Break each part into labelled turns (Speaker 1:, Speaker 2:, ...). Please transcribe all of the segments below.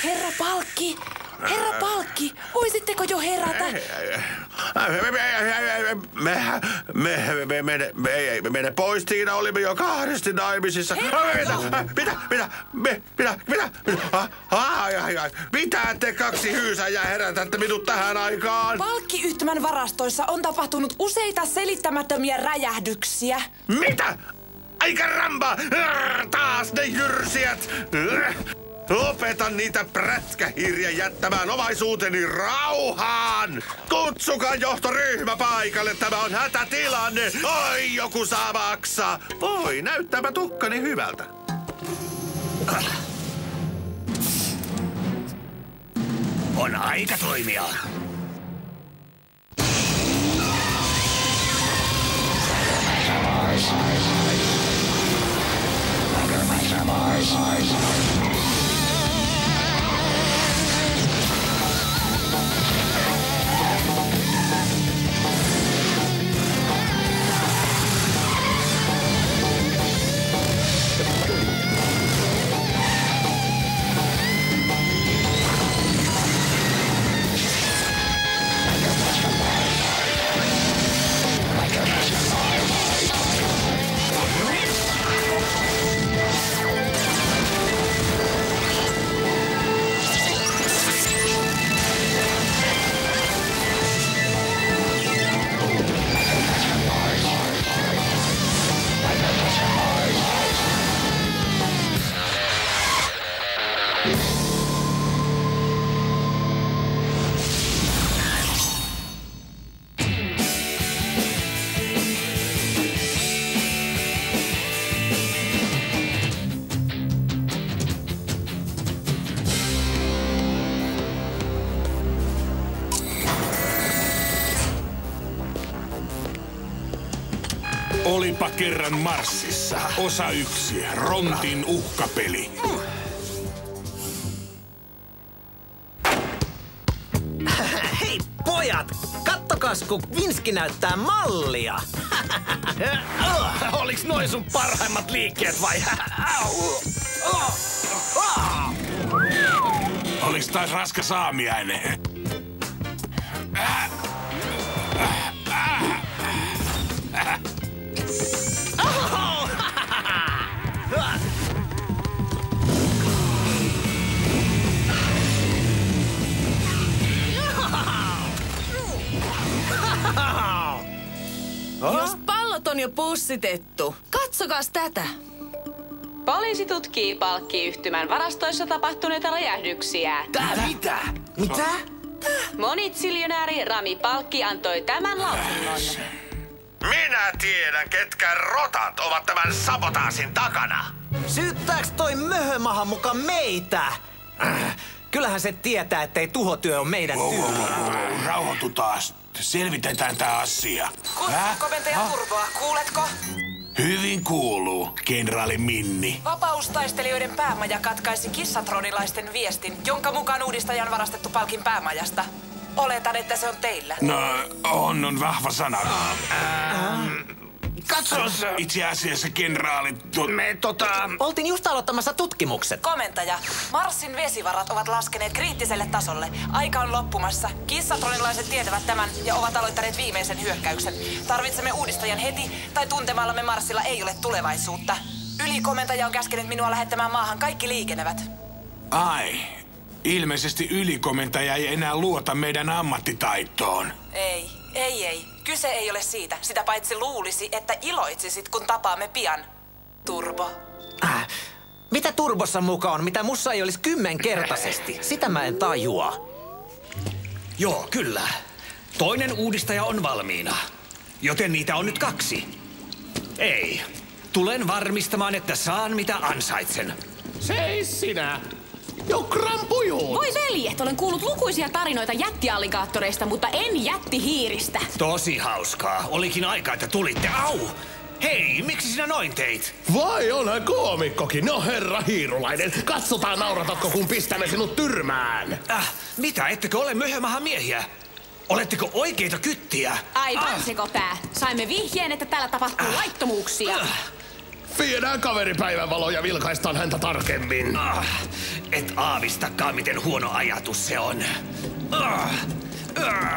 Speaker 1: Herra Palkki! Herra Palkki! Voisitteko jo herätä?
Speaker 2: Me poistiin, olimme jo kahdesti naimisissa. Mitä te kaksi hyysäjää herätätte minut tähän aikaan?
Speaker 1: Palkkiyhtymän varastoissa on tapahtunut useita selittämättömiä räjähdyksiä.
Speaker 2: Mitä? Aika ramba! Taas ne jyrsijät! Opetan niitä prätkähirjä jättämään omaisuuteni rauhaan! Kutsukaa johtoryhmä paikalle, tämä on hätätilanne! Oi, joku saa maksaa! Voi, näyttääpä tukkani hyvältä.
Speaker 3: On aika toimia.
Speaker 4: Olipa kerran Marsissa. Osa 1. Rontin uhkapeli.
Speaker 3: Hei pojat! Kattokas, kun Vinski näyttää mallia!
Speaker 5: Oliks noin sun parhaimmat liikkeet vai?
Speaker 4: Oliks taas raskas aamiainen?
Speaker 1: Jos pallot on jo pussitettu, katsokas tätä.
Speaker 6: Poliisi tutkii palkkiyhtymän varastoissa tapahtuneita räjähdyksiä.
Speaker 3: Mitä? Mitä?
Speaker 6: Monitsiljonääri Rami Palkki antoi tämän lausunnon.
Speaker 2: Minä tiedän, ketkä rotat ovat tämän sabotaasin takana.
Speaker 3: Syyttääks toi möhömaha muka meitä? Kyllähän se tietää, ettei tuhotyö on meidän tyyli.
Speaker 4: Rauhoitu taas. Selvitetään tää asia.
Speaker 1: Komentaja Turboa, kuuletko?
Speaker 4: Hyvin kuuluu, kenraali Minni.
Speaker 1: Vapaustaistelijoiden päämaja katkaisi kissatronilaisten viestin, jonka mukaan uudistaja on varastettu Palkin päämajasta. Oletan, että se on teillä.
Speaker 4: No, on vahva sana.
Speaker 5: Katsos!
Speaker 4: Itse asiassa kenraali...
Speaker 3: Oltiin just aloittamassa tutkimukset.
Speaker 1: Komentaja, Marsin vesivarat ovat laskeneet kriittiselle tasolle. Aika on loppumassa. Kissatronilaiset tietävät tämän ja ovat aloittaneet viimeisen hyökkäyksen. Tarvitsemme uudistajan heti, tai tuntemallamme Marsilla ei ole tulevaisuutta. Ylikomentaja on käskenyt minua lähettämään maahan kaikki liikenevät.
Speaker 4: Ai, ilmeisesti ylikomentaja ei enää luota meidän ammattitaitoon.
Speaker 1: Ei. Kyse ei ole siitä. Sitä paitsi luulisi, että iloitsisit, kun tapaamme pian. Turbo.
Speaker 3: Mitä Turbossa mukaan on, mitä mussa ei olisi 10-kertaisesti? Sitä mä en tajua.
Speaker 5: Joo, kyllä. Toinen uudistaja on valmiina. Joten niitä on nyt 2. Ei. Tulen varmistamaan, että saan mitä ansaitsen.
Speaker 7: Seis sinä! Jo krampujuut!
Speaker 8: Voi veljet, olen kuullut lukuisia tarinoita jättialligaattoreista, mutta en jättihiiristä.
Speaker 5: Tosi hauskaa. Olikin aika, että tulitte. Au! Hei, miksi sinä noin teit?
Speaker 7: Vai onhan koomikkokin? No herra hiirulainen, katsotaan nauratatko kun pistämme sinut tyrmään.
Speaker 5: Mitä, ettekö ole möhömahan miehiä? Oletteko oikeita kyttiä?
Speaker 8: Aivan sekopää. Saimme vihjeen, että täällä tapahtuu laittomuuksia.
Speaker 7: Viedään kaveripäivänvalo ja vilkaistaan häntä tarkemmin.
Speaker 5: Et aavistakaan, miten huono ajatus se on.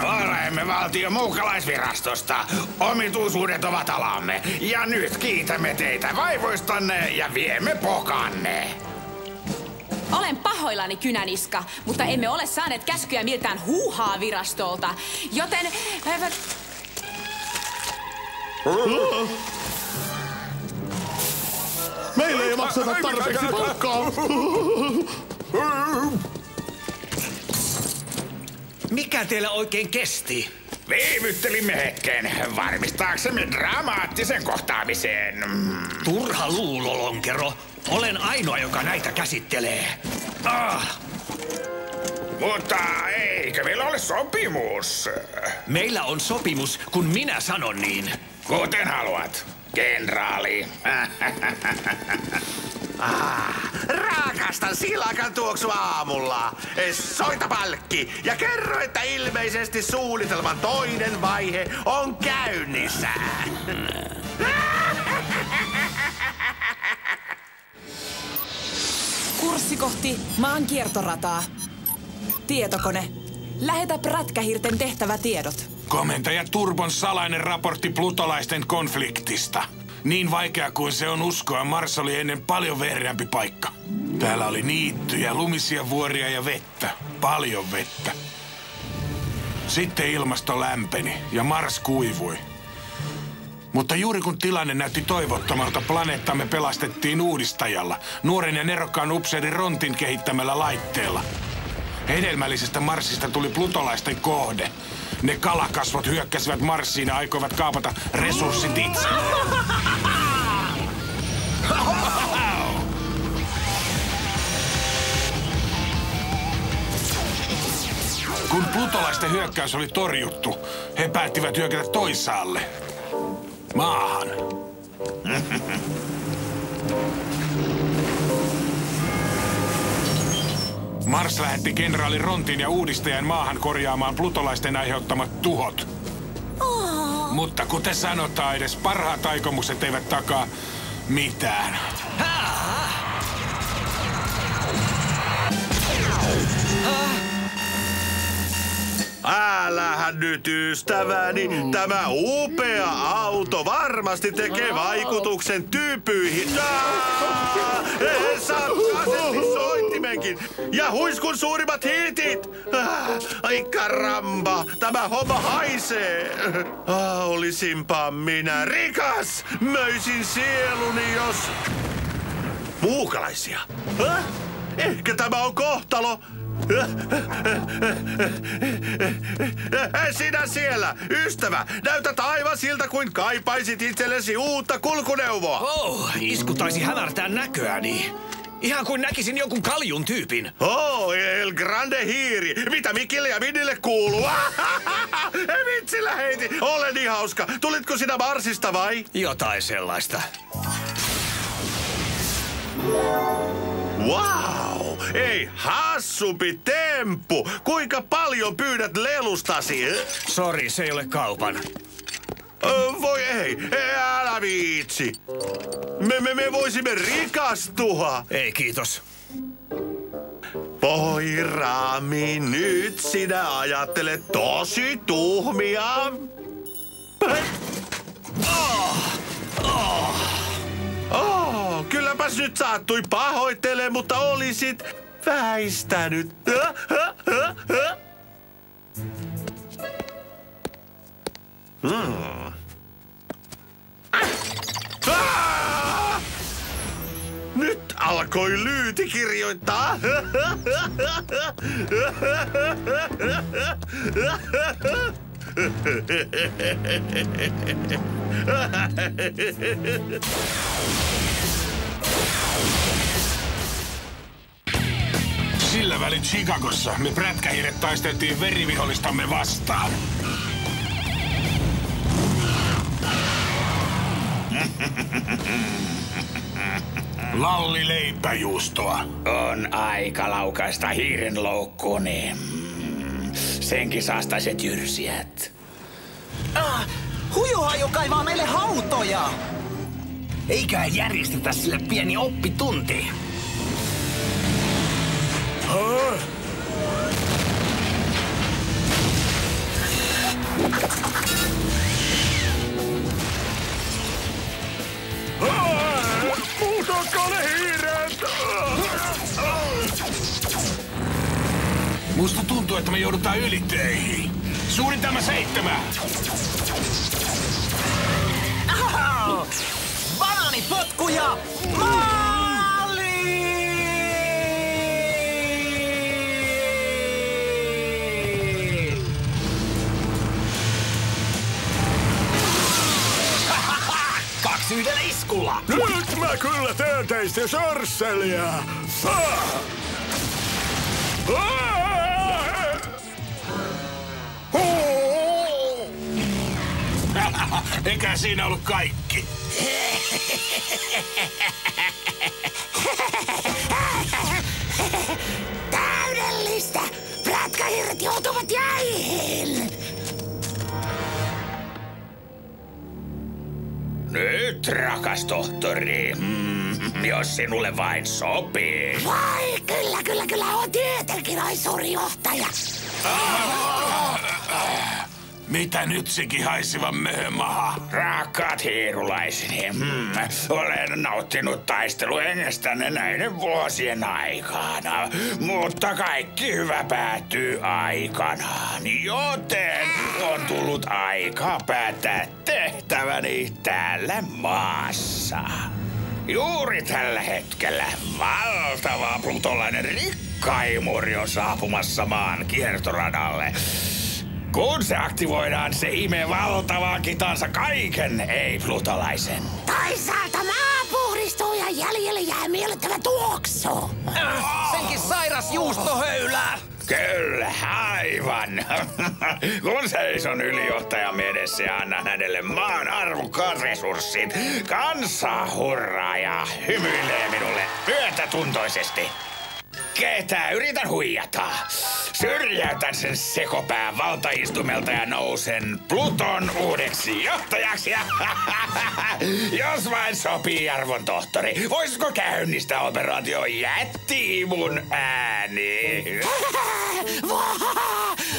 Speaker 4: Olemme valtion muukalaisvirastosta. Omituisuudet ovat alamme. Ja nyt kiitämme teitä vaivoistanne ja viemme pokanne.
Speaker 8: Olen pahoillani, Kynäniska, mutta emme ole saaneet käskyä miltään huuhaa-virastolta, joten...
Speaker 7: Meille ei makseta tarpeeksi palkkaa.
Speaker 5: Mikä teillä oikein kesti?
Speaker 4: Viivyttelimme hetken varmistaaksemme dramaattisen kohtaamisen.
Speaker 5: Turha luulolonkero. Olen ainoa, joka näitä käsittelee.
Speaker 4: Mutta eikö meillä ole sopimus?
Speaker 5: Meillä on sopimus, kun minä sanon niin.
Speaker 4: Kuten haluat, kenraali.
Speaker 2: Rakastan silakan tuoksua aamulla. Soita Palkki ja kerro, että ilmeisesti suunnitelman toinen vaihe on käynnissä.
Speaker 1: Kurssi kohti maan kiertorataa. Tietokone. Lähetä prätkähirten tehtävätiedot.
Speaker 9: Komentaja Turbon salainen raportti plutolaisten konfliktista. Niin vaikea kuin se on uskoa, Mars oli ennen paljon vehreämpi paikka. Täällä oli niittyjä, lumisia vuoria ja vettä. Paljon vettä. Sitten ilmasto lämpeni ja Mars kuivui. Mutta juuri kun tilanne näytti toivottomalta, planeettamme pelastettiin uudistajalla, nuoren ja nerokkaan upseerin Rontin kehittämällä laitteella. Hedelmällisestä Marsista tuli plutolaisten kohde. Ne kalakasvot hyökkäsivät Marsiin ja aikoivat kaapata resurssit itse. Kun plutolaisten hyökkäys oli torjuttu, he päättivät hyökätä toisaalle. Maahan. Mars lähetti kenraali Rontin ja uudistajan maahan korjaamaan plutolaisten aiheuttamat tuhot. Mutta kuten sanotaan, edes parhaat aikomukset eivät takaa mitään.
Speaker 2: Älähän nyt, ystäväni. Tämä upea auto varmasti tekee vaikutuksen tyypyihin. Asetti soittimenkin. Ja huiskun suurimmat hitit. Ai karamba, tämä homma haisee. Olisinpa minä rikas. Möisin sieluni, jos... Muukalaisia. Ehkä tämä on kohtalo. Sinä siellä, ystävä, näytät aivan siltä kuin kaipaisit itsellesi uutta kulkuneuvoa.
Speaker 5: Isku taisi hämärtää näköäni. Ihan kuin näkisin jonkun kaljun tyypin.
Speaker 2: El Grande Hiiri. Mitä Mikille ja Minnille kuuluu? Vitsillä heiti. Ole niin hauska. Tulitko sinä Marsista vai?
Speaker 5: Jotain sellaista.
Speaker 2: Wow! Ei hassumpi temppu! Kuinka paljon pyydät lelustasi?
Speaker 5: Sori, se ei ole kaupan.
Speaker 2: Voi ei, älä viitsi. Me voisimme rikastua.
Speaker 5: Ei, kiitos.
Speaker 2: Voi Rami, nyt sinä ajattelet tosi tuhmia. Kylläpäs nyt saattui pahoittele, mutta olisit väistänyt. Nyt alkoi Lyyti kirjoittaa.
Speaker 9: Sillä välin Chicagossa me prätkähiiret taisteltiin verivihollistamme vastaan. Lalli leipäjuustoa.
Speaker 4: On aika laukaista hiiren loukkuni. Senkin saastaiset jyrsijät.
Speaker 3: Hujuhaju kaivaa meille hautoja.
Speaker 5: Eiköhän järjestetä sille pieni oppitunti.
Speaker 7: Muutokko ne hiiret?
Speaker 9: Musta tuntuu, että me joudutaan ylitöihin. Suunnitelma 7.
Speaker 3: Banaanipotku ja maali!
Speaker 5: Kaksi yhdellä iskulla.
Speaker 7: Nyt mä kyllä teen teistä sorsseliä.
Speaker 9: Eikä siinä ollut kaikki.
Speaker 10: Täydellistä! Prätkähirret joutuvat jäihin!
Speaker 4: Nyt, rakas tohtori. Jos sinulle vain sopii.
Speaker 10: Vai, kyllä, on tietenkin suuri johtaja.
Speaker 9: Mitä nyt sekin haisiva möhömaha?
Speaker 4: Rakkaat hiirulaiseni, olen nauttinut taisteluhengestänne näiden vuosien aikana, mutta kaikki hyvä päättyy aikanaan, joten on tullut aika päättää tehtäväni täällä maassa. Juuri tällä hetkellä valtava plutolainen rikkaimuri on saapumassa maan kiertoradalle. Kun se aktivoidaan, se imee valtavaa kitansa kaiken ei-plutolaisen.
Speaker 10: Toisaalta maa puhdistuu ja jäljelle jää miellyttävä tuoksu.
Speaker 3: Senkin sairas juustohöylä!
Speaker 4: Kyllä, aivan. Kun seison ylijohtajan edessä ja annan hänelle maan arvokkaat resurssit, kansa hurraa ja hymyilee minulle myötätuntoisesti. Ketä yritän huijata? Syrjäytän sen sekopään valtaistumelta ja nousen Pluton uudeksi johtajaksi. Jos vain sopii, arvon tohtori, voisiko käynnistää operaatio Jätti-imun ääni?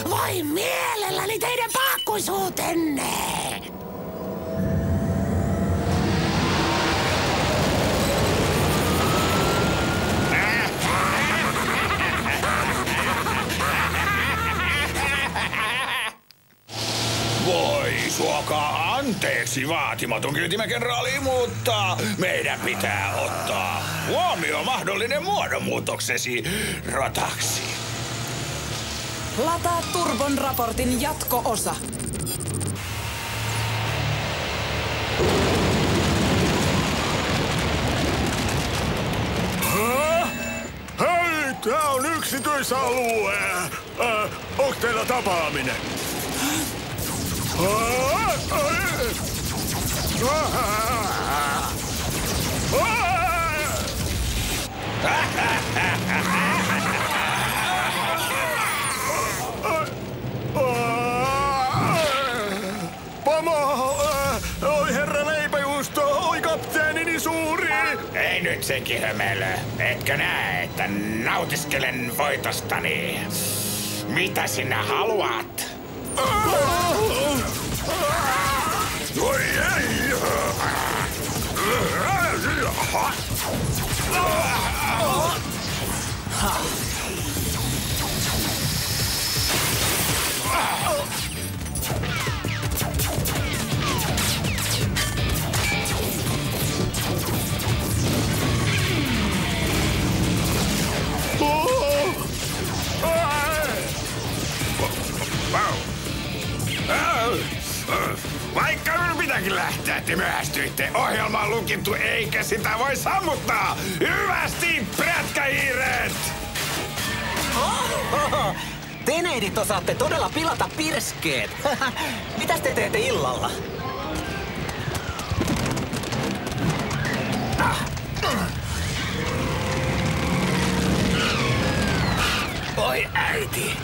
Speaker 10: Voi mielelläni teidän paakkuisuutenne!
Speaker 4: Voi suokaa anteeksi, vaatimaton kyltimäkenraali, mutta meidän pitää ottaa huomioon mahdollinen muodonmuutoksesi rotaksi.
Speaker 1: Lataa Turbon raportin jatko-osa.
Speaker 7: Hei, tää on yksityisalue. Onko teillä tapaaminen? Pomo! Oi herra leipäjuusto! Oi kapteenini suuri!
Speaker 4: Ei nyt sekin hömelö. Etkö näe, että nautiskelen voitostani? Mitä sinä haluat?
Speaker 7: Oi ei!
Speaker 4: Vaikka ylpitäkin lähteä, te myöhästyitte. Ohjelma on lukittu, eikä sitä voi sammuttaa. Hyvästi, prätkähiiret!
Speaker 3: Te neidit osaatte todella pilata pirskeet. Mitäs te teette illalla?
Speaker 5: Oi äiti.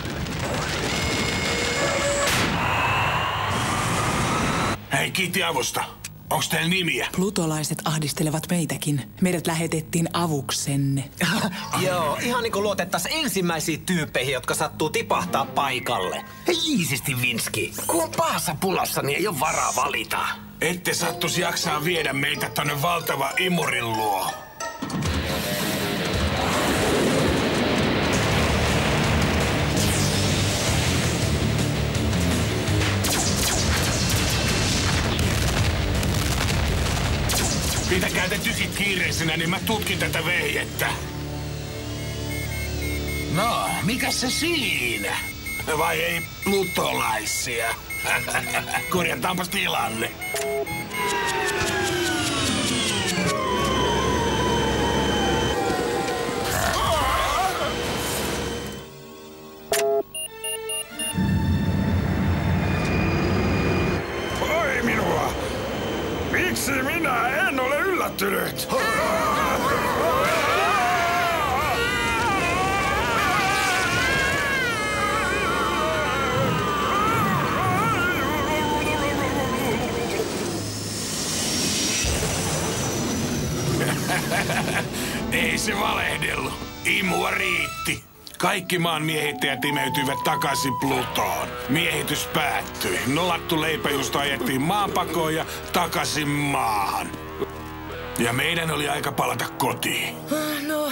Speaker 9: Hei, kiitti avusta. Onks teillä nimiä?
Speaker 1: Plutolaiset ahdistelevat meitäkin. Meidät lähetettiin avuksenne.
Speaker 3: Joo, ihan niin kuin luotettaisiin ensimmäisiin tyyppeihin, jotka sattuu tipahtaa paikalle. Iisisti, Vinski. Kun pahassa pulassa, niin ei ole varaa valita.
Speaker 9: Ette sattuisi jaksaa viedä meitä tonne valtava imurin luo. Pitäkää te tykit kiireisenä, niin mä tutkin tätä vehjettä. No, mikä se siinä? Vai ei plutolaisia? Korjataanpas tilanne.
Speaker 4: Oi minua! Miksi minä en ole yllättynyt?
Speaker 9: Ei se valehdellut. Imua riitti. Kaikki maan miehittäjät imeytyivät takaisin Plutoon. Miehitys päättyi. Nolattu leipäjuusto ajettiin maanpakoon ja takaisin maahan. Ja meidän oli aika palata kotiin.
Speaker 11: No,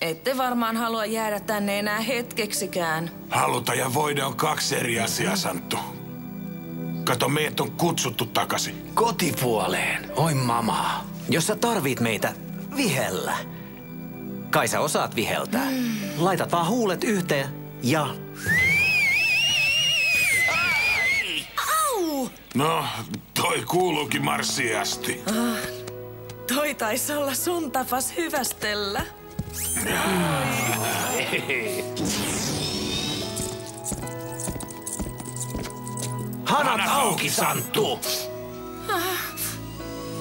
Speaker 11: ette varmaan halua jäädä tänne enää hetkeksikään.
Speaker 9: Haluta ja voide on kaksi eri asiaa, Santtu. Kato, meidät on kutsuttu takaisin.
Speaker 3: Kotipuoleen. Oi mama. Jos sä tarvit meitä, vihellä. Kai sä osaat viheltää. Laitat vaan huulet yhteen ja...
Speaker 11: Au!
Speaker 9: No, toi kuuluukin marssiasti.
Speaker 11: Toi taisi olla sun tapas hyvästellä.
Speaker 3: Hanat auki, Santtu!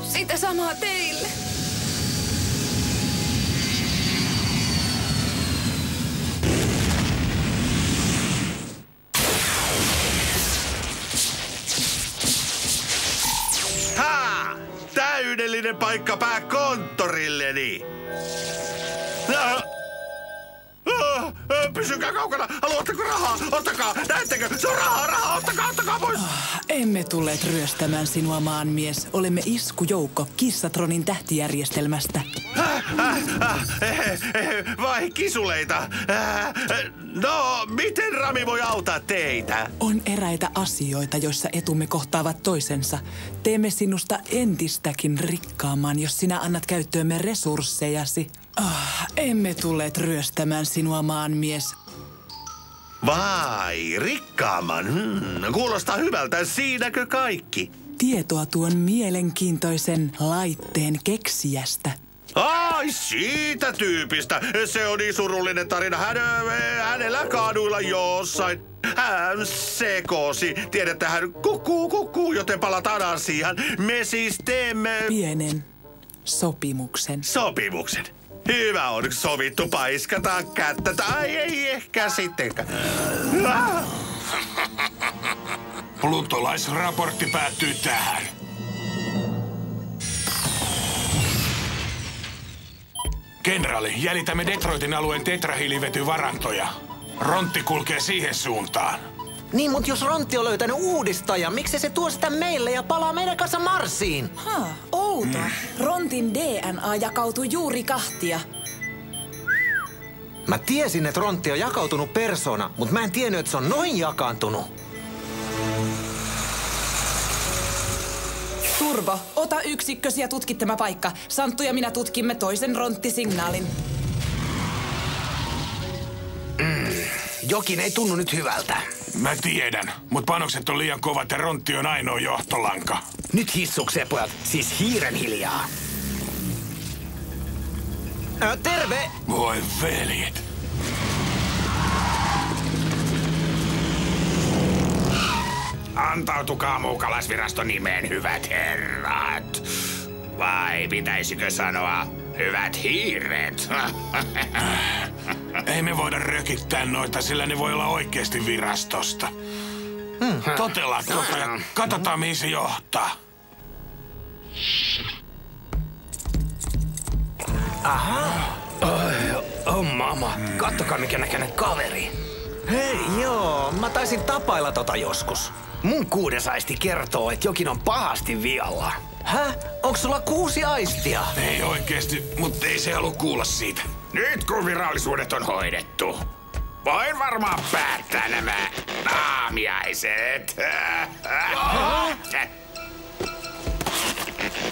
Speaker 11: Sitä samaa teille.
Speaker 2: Täydellinen paikka pääkonttorilleni. Pysykää kaukana. Haluatteko rahaa? Ottakaa. Näettekö? Se on rahaa. Ottakaa pois.
Speaker 1: Emme tulleet ryöstämään sinua, maanmies. Olemme iskujoukko Kissatronin tähtijärjestelmästä.
Speaker 2: Vai kisuleita? No, miten Rami voi auttaa teitä?
Speaker 1: On eräitä asioita, joissa etumme kohtaavat toisensa. Teemme sinusta entistäkin rikkaamman, jos sinä annat käyttöömme resurssejasi. Emme tulleet ryöstämään sinua, maanmies.
Speaker 2: Vai, rikkaamman? Kuulostaa hyvältä. Siinäkö kaikki?
Speaker 1: Tietoa tuon mielenkiintoisen laitteen keksijästä.
Speaker 2: Ai, siitä tyypistä. Se on niin surullinen tarina. Hänellä kaaduilla jossain. Hän sekosi. Tiedätte, hän kukkuu, joten palataan asiaan. Me siis teemme...
Speaker 1: pienen sopimuksen.
Speaker 2: Sopimuksen. Hyvä on sovittu, paiskataan kättä. Tai ei ehkä sittenkään.
Speaker 9: Plutolaisraportti päättyy tähän. Kenraali, jäljitämme Detroitin alueen tetrahiilivetyvarantoja. Rontti kulkee siihen suuntaan.
Speaker 3: Niin, mutta jos Rontti on löytänyt uudistajan, miksi se tuo sitä meille ja palaa meidän kanssa Marsiin?
Speaker 8: Outoa. Rontin DNA jakautui juuri kahtia.
Speaker 3: Mä tiesin, että Rontti on jakautunut persoona, mutta mä en tiennyt, että se on noin jakaantunut.
Speaker 1: Turbo, ota yksikkösi ja tutki tämä paikka. Santtu ja minä tutkimme toisen Rontti-signaalin.
Speaker 3: Jokin ei tunnu nyt hyvältä.
Speaker 9: Mä tiedän, mutta panokset on liian kovat ja Rontti on ainoa johtolanka.
Speaker 3: Nyt hissukseen, pojat. Siis hiiren hiljaa. Terve!
Speaker 9: Voi veljet.
Speaker 4: Antautukaa muukalaisviraston nimeen, hyvät herrat. Vai pitäisikö sanoa, hyvät hiiret?
Speaker 9: Ei me voida rökittää noita, sillä ne voi olla oikeasti virastosta. Totellaan ja katsotaan, mihin se johtaa.
Speaker 5: Aha. Oh mama, kattokaa mikä näköinen kaveri.
Speaker 3: Hei, joo, mä taisin tapailla tota joskus.
Speaker 5: Mun kuudes aisti kertoo, että jokin on pahasti vialla.
Speaker 3: Häh? Onks sulla 6 aistia?
Speaker 9: Ei oikeesti, mutta ei se halua kuulla siitä.
Speaker 4: Nyt kun virallisuudet on hoidettu, voin varmaan päättää nämä naamiaiset.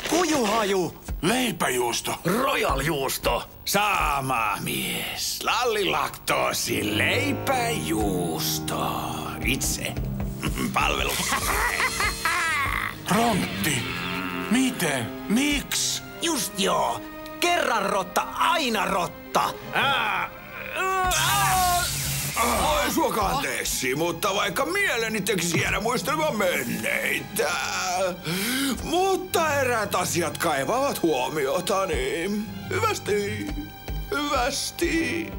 Speaker 3: Kujuhaju!
Speaker 9: Leipäjuusto.
Speaker 5: Royal-juusto.
Speaker 4: Sama mies. Lallilaktoosi leipäjuusto. Itse. Palvelu.
Speaker 9: Rontti. Miten? Miksi?
Speaker 3: Just joo. Kerran rotta, aina rotta.
Speaker 4: Voi suokaa anteeksi, mutta vaikka mieleni tekisi jäädä muistelemaan menneitä. Mutta eräät asiat kaipaavat huomiotani. Hyvästi. Hyvästi.